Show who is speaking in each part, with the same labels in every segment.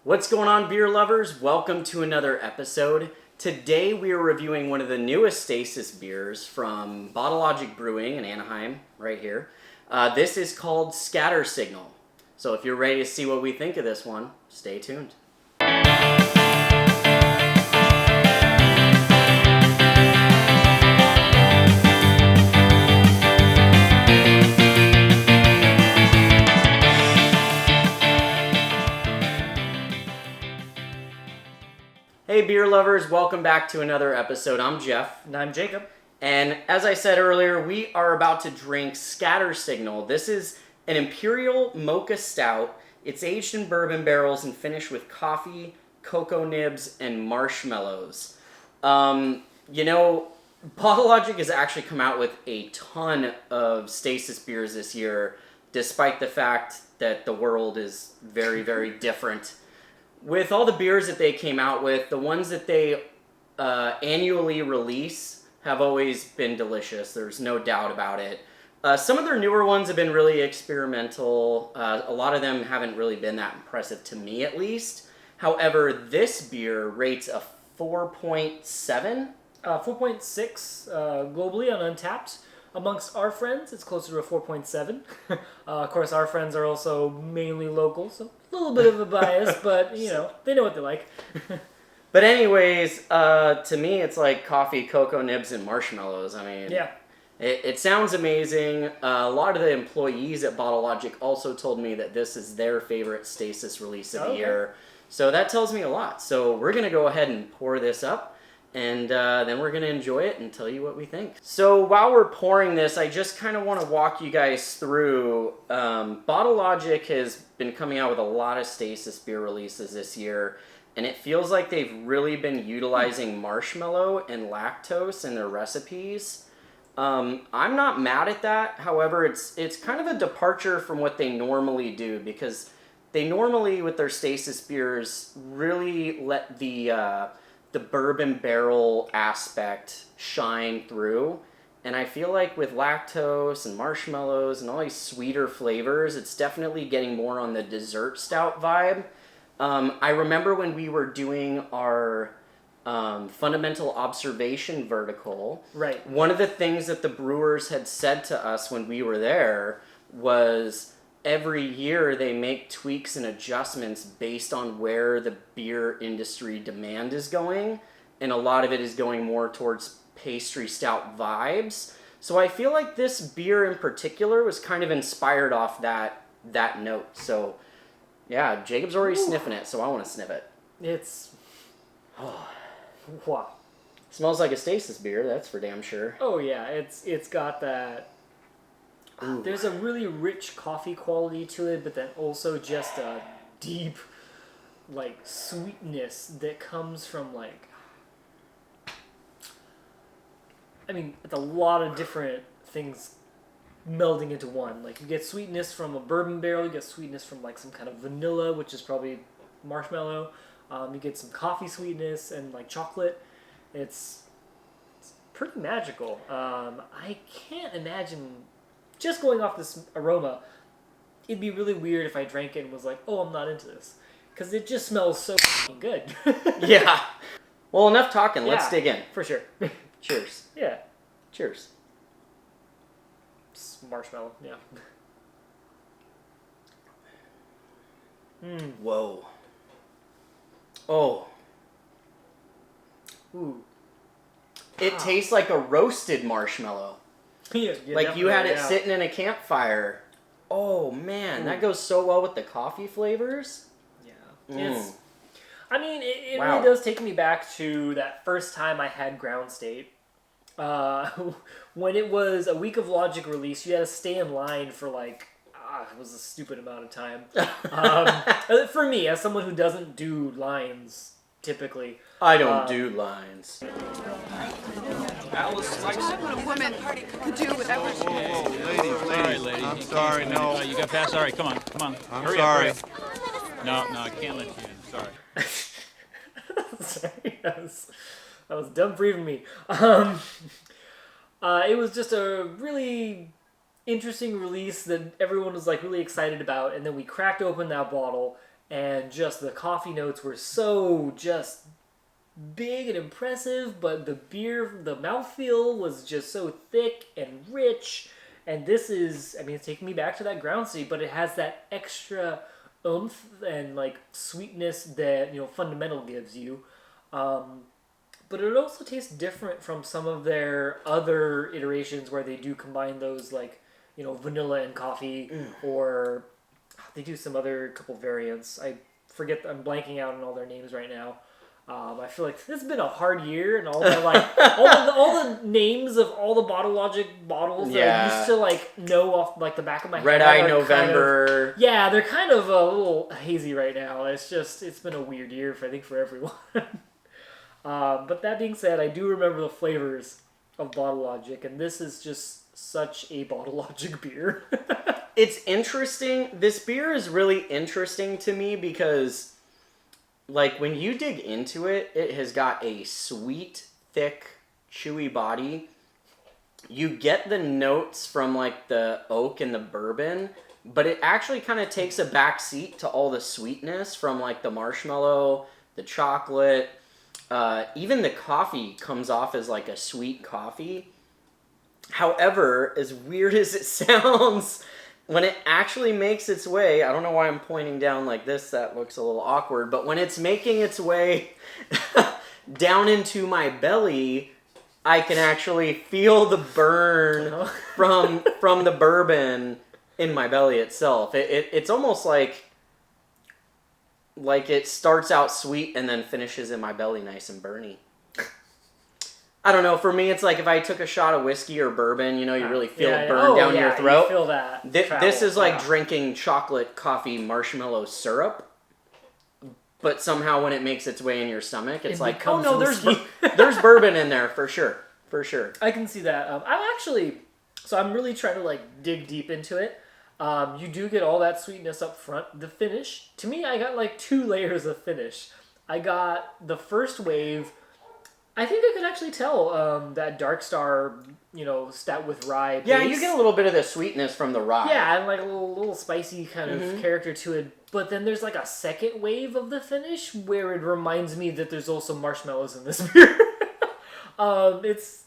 Speaker 1: What's going on, beer lovers? Welcome to another episode. Today we are reviewing one of the newest Stasis beers from Bottle Logic Brewing in Anaheim, right here. This is called Scatter Signal. So if you're ready to see what we think of this one, stay tuned. Hey beer lovers, welcome back to another episode. I'm Jeff.
Speaker 2: And I'm Jacob.
Speaker 1: And as I said earlier, we are about to drink Scatter Signal. This is an Imperial Mocha Stout. It's aged in bourbon barrels and finished with coffee, cocoa nibs, and marshmallows. Bottle Logic has actually come out with a ton of Stasis beers this year, despite the fact that the world is very, very different. With all the beers that they came out with, the ones that they annually release have always been delicious. There's no doubt about it. Some of their newer ones have been really experimental. A lot of them haven't really been that impressive to me, at least. However, this beer rates a 4.7.
Speaker 2: 4.6 globally on Untapped. Amongst our friends, it's closer to a 4.7. Of course, our friends are also mainly local, so a little bit of a bias, but, they know what they like.
Speaker 1: But anyways, to me, it's like coffee, cocoa nibs, and marshmallows. I mean,
Speaker 2: yeah.
Speaker 1: It sounds amazing. A lot of the employees at Bottle Logic also told me that this is their favorite Stasis release of the year. So that tells me a lot. So we're going to go ahead and pour this up. And then we're going to enjoy it and tell you what we think. So while we're pouring this, I just kind of want to walk you guys through. Bottle Logic has been coming out with a lot of Stasis beer releases this year. And it feels like they've really been utilizing marshmallow and lactose in their recipes. I'm not mad at that. However, it's kind of a departure from what they normally do. Because they normally, with their Stasis beers, really let the bourbon barrel aspect shine through. And I feel like with lactose and marshmallows and all these sweeter flavors, it's definitely getting more on the dessert stout vibe. I remember when we were doing our fundamental observation vertical,
Speaker 2: right.
Speaker 1: One of the things that the brewers had said to us when we were there was every year they make tweaks and adjustments based on where the beer industry demand is going, and a lot of it is going more towards pastry stout vibes. So I feel like this beer in particular was kind of inspired off that note. So yeah, Jacob's already sniffing it, so I want to sniff it.
Speaker 2: It's... wow.
Speaker 1: Smells like a Stasis beer, that's for damn sure.
Speaker 2: Oh yeah, it's got that... Ooh. There's a really rich coffee quality to it, but then also just a deep, sweetness that comes from, it's a lot of different things melding into one. You get sweetness from a bourbon barrel, you get sweetness from, some kind of vanilla, which is probably marshmallow. You get some coffee sweetness and, chocolate. It's pretty magical. I can't imagine... Just going off this aroma, it'd be really weird if I drank it and was like, oh, I'm not into this. Because it just smells so good.
Speaker 1: Yeah. Well, enough talking. Let's dig in.
Speaker 2: For sure.
Speaker 1: Cheers.
Speaker 2: Yeah.
Speaker 1: Cheers.
Speaker 2: Marshmallow, yeah.
Speaker 1: Whoa. Oh.
Speaker 2: Ooh.
Speaker 1: It tastes like a roasted marshmallow.
Speaker 2: Yeah,
Speaker 1: you had it sitting in a campfire. Oh man, that goes so well with the coffee flavors.
Speaker 2: Yeah. It really does take me back to that first time I had Ground State. When it was a week of Logic release, you had to stay in line for it was a stupid amount of time. For me, as someone who doesn't do lines typically.
Speaker 1: I don't do lines.
Speaker 3: Alice likes it. What a woman could do without her.
Speaker 4: Lady. I'm sorry, no.
Speaker 5: You got past. All right, come on.
Speaker 4: I'm sorry.
Speaker 5: No, I can't let you in. Sorry.
Speaker 2: Sorry, that was dumb for even me. It was just a really interesting release that everyone was really excited about, and then we cracked open that bottle, and just the coffee notes were so just big and impressive, but the beer, the mouthfeel was just so thick and rich. And this is, I mean, it's taking me back to that ground seed, but it has that extra oomph and like sweetness that, you know, Fundamental gives you. But it also tastes different from some of their other iterations where they do combine those, like, you know, vanilla and coffee, or they do some other couple variants. I forget, I'm blanking out on all their names right now. I feel like this has been a hard year, and all the like all the names of all the Bottle Logic bottles that I used to like know off like the back of my head.
Speaker 1: Red Eye November.
Speaker 2: They're kind of a little hazy right now. It's been a weird year for everyone. But that being said, I do remember the flavors of Bottle Logic, and this is just such a Bottle Logic beer.
Speaker 1: It's interesting. This beer is really interesting to me because, like, when you dig into it, it has got a sweet, thick, chewy body. You get the notes from, like, the oak and the bourbon, but it actually kind of takes a back seat to all the sweetness from, like, the marshmallow, the chocolate. Even the coffee comes off as, like, a sweet coffee. However, as weird as it sounds, when it actually makes its way, I don't know why I'm pointing down like this, that looks a little awkward, but when it's making its way down into my belly, I can actually feel the burn from the bourbon in my belly itself. It's almost like it starts out sweet and then finishes in my belly nice and burny. I don't know. For me, it's like if I took a shot of whiskey or bourbon, you know, you really feel it burn down your throat.
Speaker 2: You feel that.
Speaker 1: This is like drinking chocolate, coffee, marshmallow syrup. But somehow when it makes its way in your stomach, it's like, oh no, there's bourbon in there for sure. For sure.
Speaker 2: I can see that. I'm really trying to like dig deep into it. You do get all that sweetness up front. The finish, to me, I got like 2 layers of finish. I got the first wave. I think I could actually tell that Dark Star, you know, stout with rye base.
Speaker 1: Yeah, you get a little bit of the sweetness from the rye.
Speaker 2: Yeah, and like a little spicy kind of character to it. But then there's like a second wave of the finish where it reminds me that there's also marshmallows in this beer. It's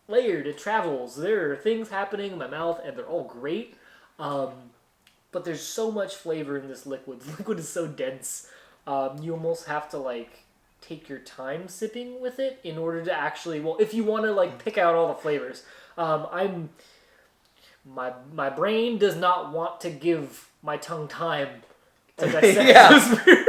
Speaker 2: layered. It travels. There are things happening in my mouth, and they're all great. But there's so much flavor in this liquid. The liquid is so dense. You almost have to like take your time sipping with it in order to actually, well, if you want to like pick out all the flavors. My brain does not want to give my tongue time to dissect this beer.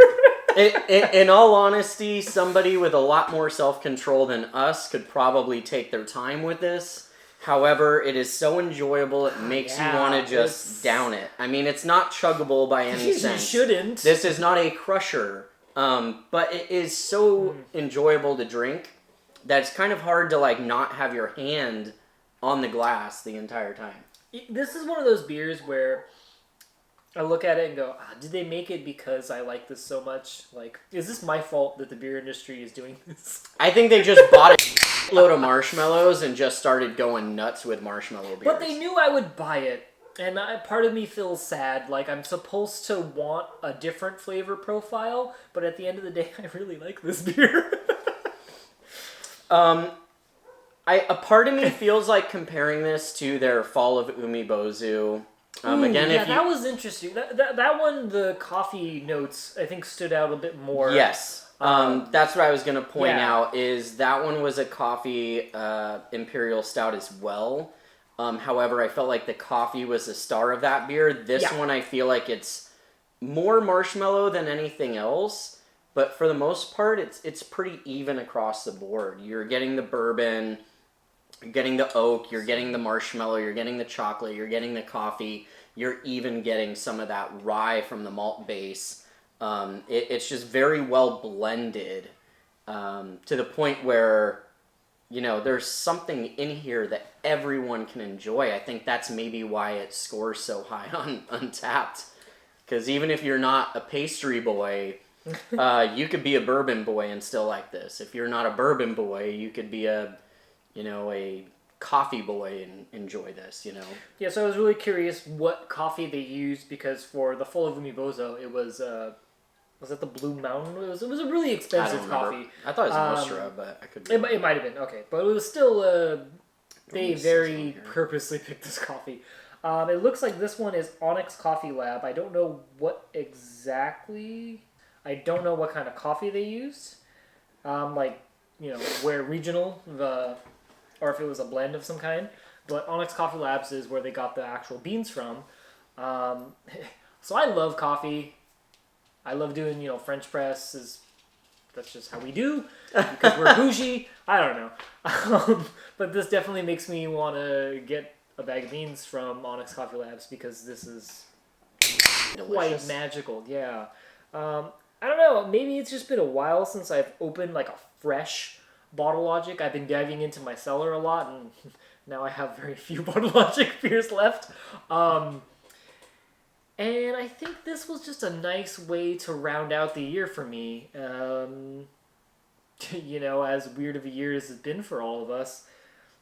Speaker 1: In all honesty, somebody with a lot more self-control than us could probably take their time with this. However, it is so enjoyable, it makes you want to just down it. I mean, it's not chuggable by any sense.
Speaker 2: You shouldn't.
Speaker 1: This is not a crusher. But it is so enjoyable to drink that it's kind of hard to like not have your hand on the glass the entire time.
Speaker 2: This is one of those beers where I look at it and go, did they make it because I like this so much? Like, is this my fault that the beer industry is doing this?
Speaker 1: I think they just bought a load of marshmallows and just started going nuts with marshmallow beers.
Speaker 2: But they knew I would buy it. And part of me feels sad. Like, I'm supposed to want a different flavor profile, but at the end of the day, I really like this beer.
Speaker 1: A part of me feels like comparing this to their Fall of Umibozu.
Speaker 2: That was interesting. That one, the coffee notes, I think, stood out a bit more.
Speaker 1: Yes. That's what I was going to point out, is that one was a coffee Imperial Stout as well. However, I felt like the coffee was the star of that beer. This one, I feel like it's more marshmallow than anything else. But for the most part, it's pretty even across the board. You're getting the bourbon, you're getting the oak, you're getting the marshmallow, you're getting the chocolate, you're getting the coffee. You're even getting some of that rye from the malt base. It's just very well blended to the point where, you know, there's something in here that everyone can enjoy. I think that's maybe why it scores so high on Untapped. Because even if you're not a pastry boy, you could be a bourbon boy and still like this. If you're not a bourbon boy, you could be a coffee boy and enjoy this, you know.
Speaker 2: Yeah, so I was really curious what coffee they used, because for the Full of Umibozo, it was that the Blue Mountain? It was a really expensive coffee.
Speaker 1: I thought it was Mostra, but I could be
Speaker 2: It might have been, okay. But it was still, they
Speaker 1: Don't
Speaker 2: very purposely picked this coffee. It looks like this one is Onyx Coffee Lab. I don't know what exactly... I don't know what kind of coffee they used. Like, you know, where regional, or if it was a blend of some kind. But Onyx Coffee Labs is where they got the actual beans from. So I love coffee. I love doing, you know, French press. That's just how we do, because we're bougie. I don't know. But this definitely makes me want to get a bag of beans from Onyx Coffee Labs, because this is quite magical. Yeah. I don't know. Maybe it's just been a while since I've opened like a fresh Bottle Logic. I've been diving into my cellar a lot, and now I have very few Bottle Logic beers left. And I think this was just a nice way to round out the year for me. You know, as weird of a year as it's been for all of us,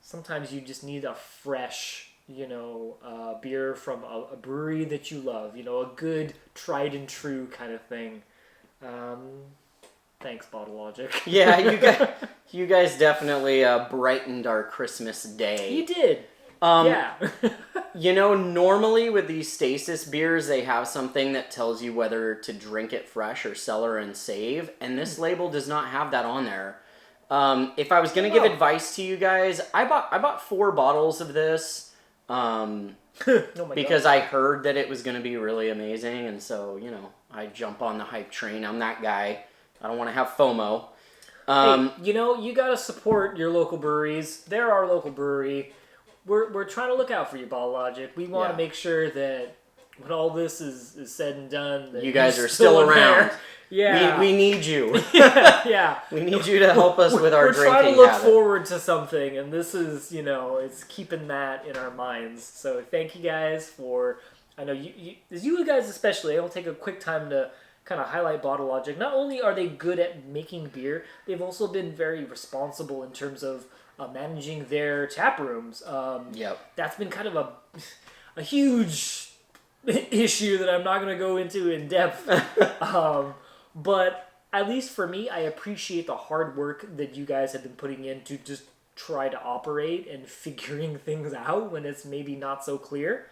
Speaker 2: sometimes you just need a fresh, you know, beer from a brewery that you love. You know, a good, tried and true kind of thing. Thanks, Bottle Logic.
Speaker 1: Yeah, you guys definitely brightened our Christmas day.
Speaker 2: You did. Yeah.
Speaker 1: You know, normally with these Stasis beers, they have something that tells you whether to drink it fresh or cellar and save, and this label does not have that on there. If I was going to give advice to you guys, I bought 4 bottles of this because I heard that it was going to be really amazing, and so, you know, I jump on the hype train. I'm that guy. I don't want to have FOMO.
Speaker 2: Hey, you know, you got to support your local breweries. They're our local brewery. We're trying to look out for you, Bottle Logic. We want to make sure that when all this is said and done, that
Speaker 1: you guys are still around.
Speaker 2: Yeah.
Speaker 1: We need you.
Speaker 2: Yeah.
Speaker 1: We need you to help us with our drinking
Speaker 2: We're trying to look
Speaker 1: habit.
Speaker 2: forward to something, and this is, you know, it's keeping that in our minds. So thank you guys for... I know you guys especially, I will take a quick time to kind of highlight Bottle Logic. Not only are they good at making beer, they've also been very responsible in terms of managing their tap rooms. That's been kind of a huge issue that I'm not going to go into in depth. But at least for me, I appreciate the hard work that you guys have been putting in to just try to operate and figuring things out when it's maybe not so clear.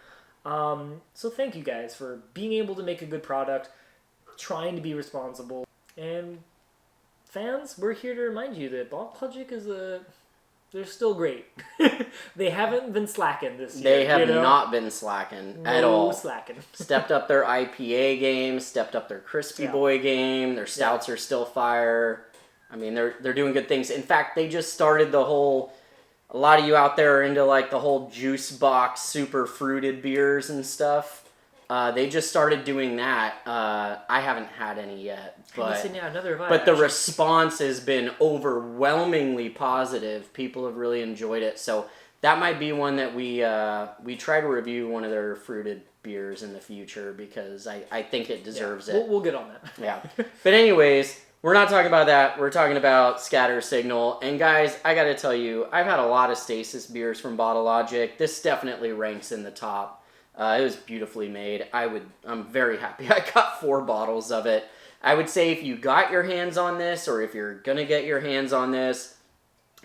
Speaker 2: So thank you guys for being able to make a good product, trying to be responsible, and fans, we're here to remind you that Bottle Logic they're still great. They haven't been slacking this year.
Speaker 1: They have not been slacking at all.
Speaker 2: No slacking.
Speaker 1: Stepped up their IPA game, stepped up their Crispy Boy game, their stouts are still fire. I mean, they're doing good things. In fact, they just started the whole... A lot of you out there are into like the whole juice box, super fruited beers and stuff. They just started doing that. I haven't had any yet, but the response has been overwhelmingly positive. People have really enjoyed it, so that might be one that we try to review one of their fruited beers in the future, because I think it deserves it.
Speaker 2: We'll get on that.
Speaker 1: Yeah, but anyways. We're not talking about that. We're talking about Scatter Signal. And guys, I got to tell you, I've had a lot of Stasis beers from Bottle Logic. This definitely ranks in the top. It was beautifully made. I'm very happy I got 4 bottles of it. I would say if you got your hands on this, or if you're going to get your hands on this,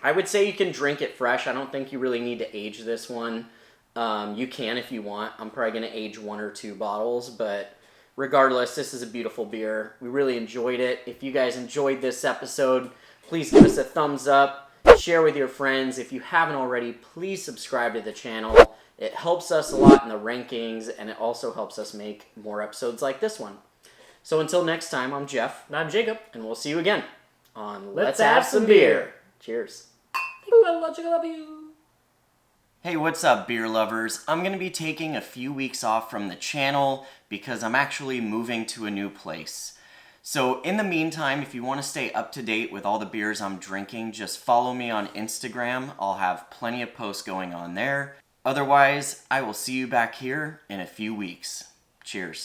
Speaker 1: I would say you can drink it fresh. I don't think you really need to age this one. You can if you want. I'm probably going to age 1 or 2 bottles, but... Regardless, this is a beautiful beer. We really enjoyed it. If you guys enjoyed this episode, please give us a thumbs up. Share with your friends. If you haven't already, please subscribe to the channel. It helps us a lot in the rankings, and it also helps us make more episodes like this one. So until next time, I'm Jeff.
Speaker 2: And I'm Jacob.
Speaker 1: And we'll see you again on Let's Have Some Beer. Cheers.
Speaker 2: Logic, I love you.
Speaker 1: Hey, what's up, beer lovers? I'm going to be taking a few weeks off from the channel because I'm actually moving to a new place. So in the meantime, if you want to stay up to date with all the beers I'm drinking, just follow me on Instagram. I'll have plenty of posts going on there. Otherwise, I will see you back here in a few weeks. Cheers.